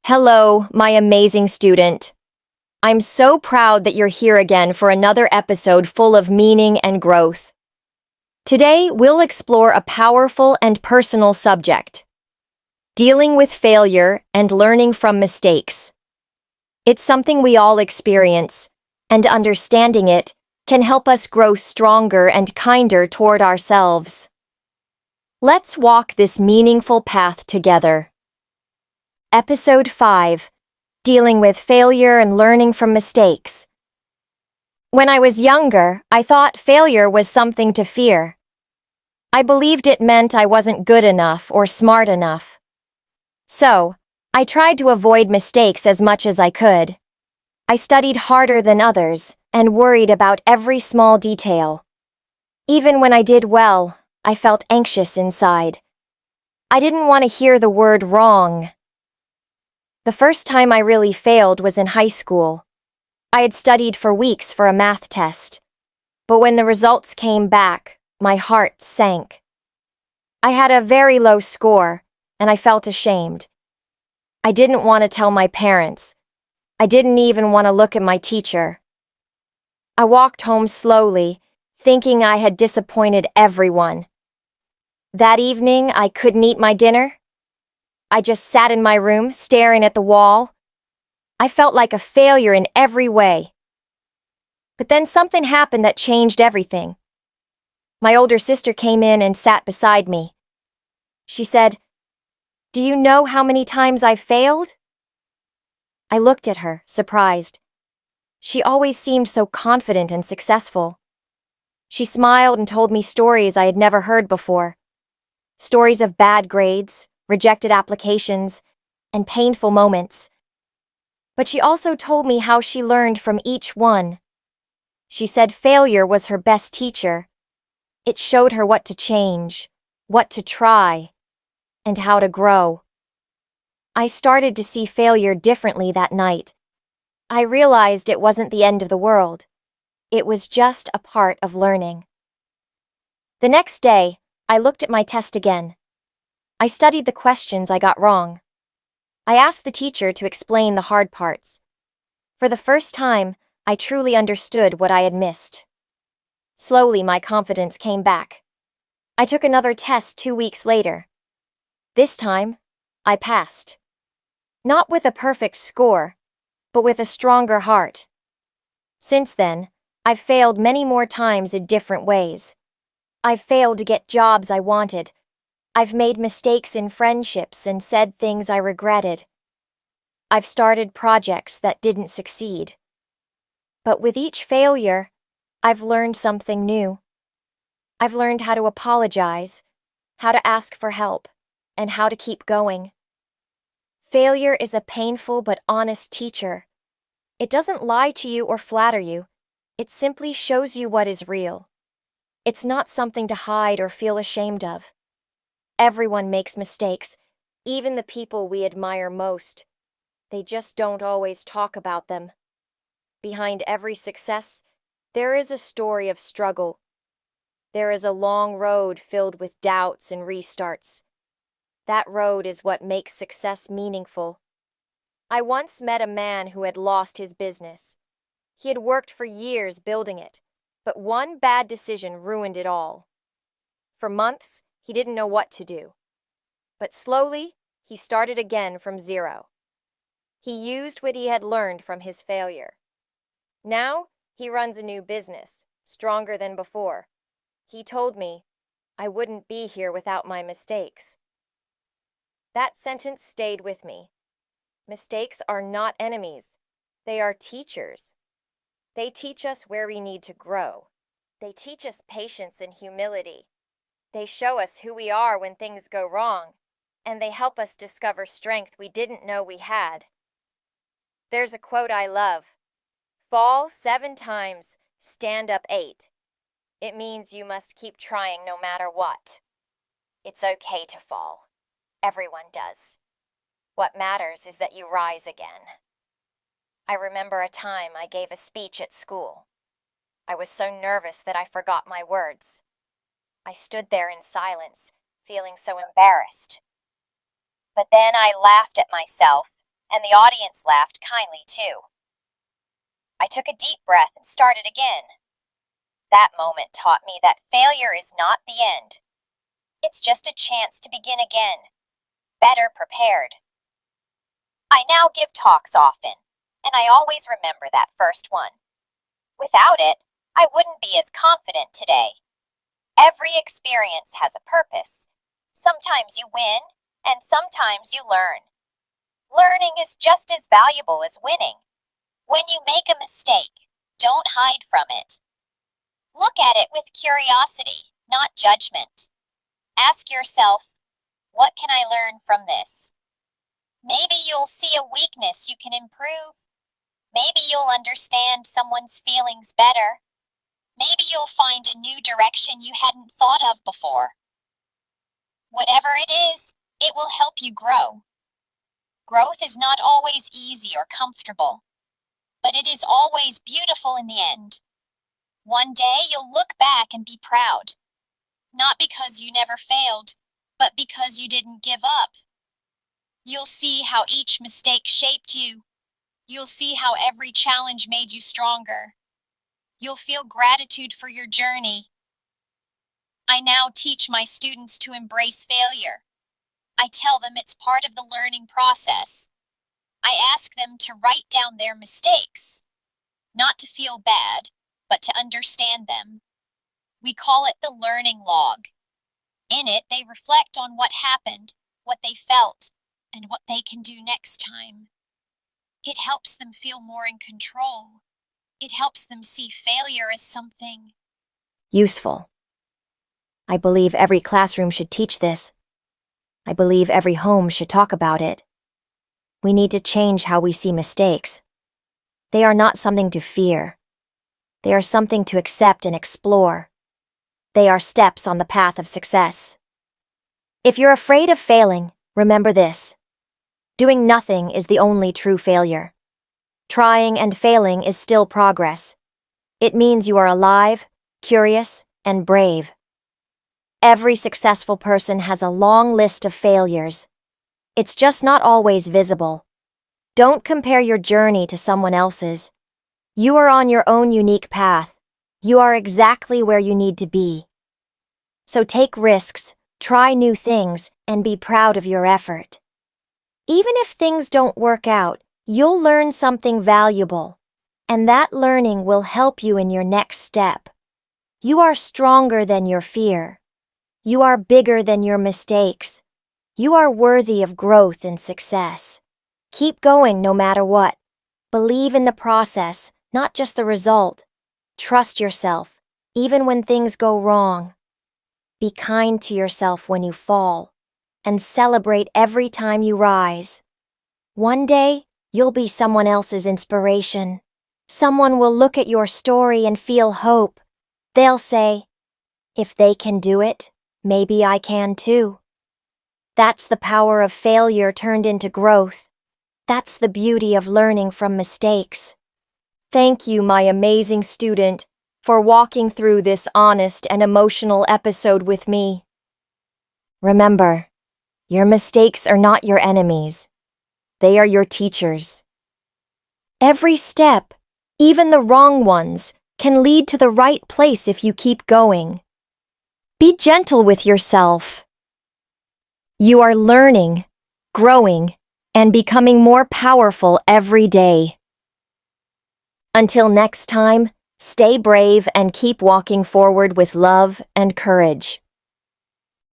Hello, my amazing student. I'm so proud that you're here again for another episode full of meaning and growth. Today, we'll explore a powerful and personal subject: dealing with failure and learning from mistakes. It's something we all experience, and understanding it can help us grow stronger and kinder toward ourselves. Let's walk this meaningful path together. Episode 5: Dealing with Failure and Learning from Mistakes. When I was younger, I thought failure was something to fear. I believed it meant I wasn't good enough or smart enough. So, I tried to avoid mistakes as much as I could. I studied harder than others and worried about every small detail. Even when I did well, I felt anxious inside. I didn't want to hear the word wrong. The first time I really failed was in high school. I had studied for weeks for a math test, but when the results came back, my heart sank. I had a very low score, and I felt ashamed. I didn't want to tell my parents. I didn't even want to look at my teacher. I walked home slowly, thinking I had disappointed everyone. That evening, I couldn't eat my dinner. I just sat in my room, staring at the wall. I felt like a failure in every way. But then something happened that changed everything. My older sister came in and sat beside me. She said, "Do you know how many times I've failed?" I looked at her, surprised. She always seemed so confident and successful. She smiled and told me stories I had never heard before. Stories of bad grades, rejected applications, and painful moments. But she also told me how she learned from each one. She said failure was her best teacher. It showed her what to change, what to try, and how to grow. I started to see failure differently that night. I realized it wasn't the end of the world. It was just a part of learning. The next day, I looked at my test again. I studied the questions I got wrong. I asked the teacher to explain the hard parts. For the first time, I truly understood what I had missed. Slowly, my confidence came back. I took another test 2 weeks later. This time, I passed. Not with a perfect score, but with a stronger heart. Since then, I've failed many more times in different ways. I've failed to get jobs I wanted. I've made mistakes in friendships and said things I regretted. I've started projects that didn't succeed. But with each failure, I've learned something new. I've learned how to apologize, how to ask for help, and how to keep going. Failure is a painful but honest teacher. It doesn't lie to you or flatter you. It simply shows you what is real. It's not something to hide or feel ashamed of. Everyone makes mistakes, even the people we admire most. They just don't always talk about them. Behind every success, there is a story of struggle. There is a long road filled with doubts and restarts. That road is what makes success meaningful. I once met a man who had lost his business. He had worked for years building it, but one bad decision ruined it all. For months, he didn't know what to do. But slowly, he started again from zero. He used what he had learned from his failure. Now, he runs a new business, stronger than before. He told me, "I wouldn't be here without my mistakes." That sentence stayed with me. Mistakes are not enemies. They are teachers. They teach us where we need to grow. They teach us patience and humility. They show us who we are when things go wrong, and they help us discover strength we didn't know we had. There's a quote I love: "Fall 7 times, stand up 8. It means you must keep trying no matter what. It's okay to fall. Everyone does. What matters is that you rise again." I remember a time I gave a speech at school. I was so nervous that I forgot my words. I stood there in silence, feeling so embarrassed. But then I laughed at myself and the audience laughed kindly too. I took a deep breath and started again. That moment taught me that failure is not the end. It's just a chance to begin again, better prepared. I now give talks often, and I always remember that first one. Without it, I wouldn't be as confident today. Every experience has a purpose. Sometimes you win, and sometimes you learn. Learning is just as valuable as winning. When you make a mistake, don't hide from it. Look at it with curiosity, not judgment. Ask yourself, what can I learn from this? Maybe you'll see a weakness you can improve. Maybe you'll understand someone's feelings better. Maybe you'll find a new direction you hadn't thought of before. Whatever it is, it will help you grow. Growth is not always easy or comfortable, but it is always beautiful in the end. One day you'll look back and be proud, not because you never failed, but because you didn't give up. You'll see how each mistake shaped you. You'll see how every challenge made you stronger. You'll feel gratitude for your journey. I now teach my students to embrace failure. I tell them it's part of the learning process. I ask them to write down their mistakes, not to feel bad, but to understand them. We call it the learning log. In it, they reflect on what happened, what they felt, and what they can do next time. It helps them feel more in control. It helps them see failure as something useful. I believe every classroom should teach this. I believe every home should talk about it. We need to change how we see mistakes. They are not something to fear. They are something to accept and explore. They are steps on the path of success. If you're afraid of failing, remember this. Doing nothing is the only true failure. Trying and failing is still progress. It means you are alive, curious, and brave. Every successful person has a long list of failures. It's just not always visible. Don't compare your journey to someone else's. You are on your own unique path. You are exactly where you need to be. So take risks, try new things, and be proud of your effort. Even if things don't work out, you'll learn something valuable, and that learning will help you in your next step. You are stronger than your fear. You are bigger than your mistakes. You are worthy of growth and success. Keep going no matter what. Believe in the process, not just the result. Trust yourself, even when things go wrong. Be kind to yourself when you fall, and celebrate every time you rise. One day, you'll be someone else's inspiration. Someone will look at your story and feel hope. They'll say, if they can do it, maybe I can too. That's the power of failure turned into growth. That's the beauty of learning from mistakes. Thank you, my amazing student, for walking through this honest and emotional episode with me. Remember, your mistakes are not your enemies. They are your teachers. Every step, even the wrong ones, can lead to the right place if you keep going. Be gentle with yourself. You are learning, growing, and becoming more powerful every day. Until next time, stay brave and keep walking forward with love and courage.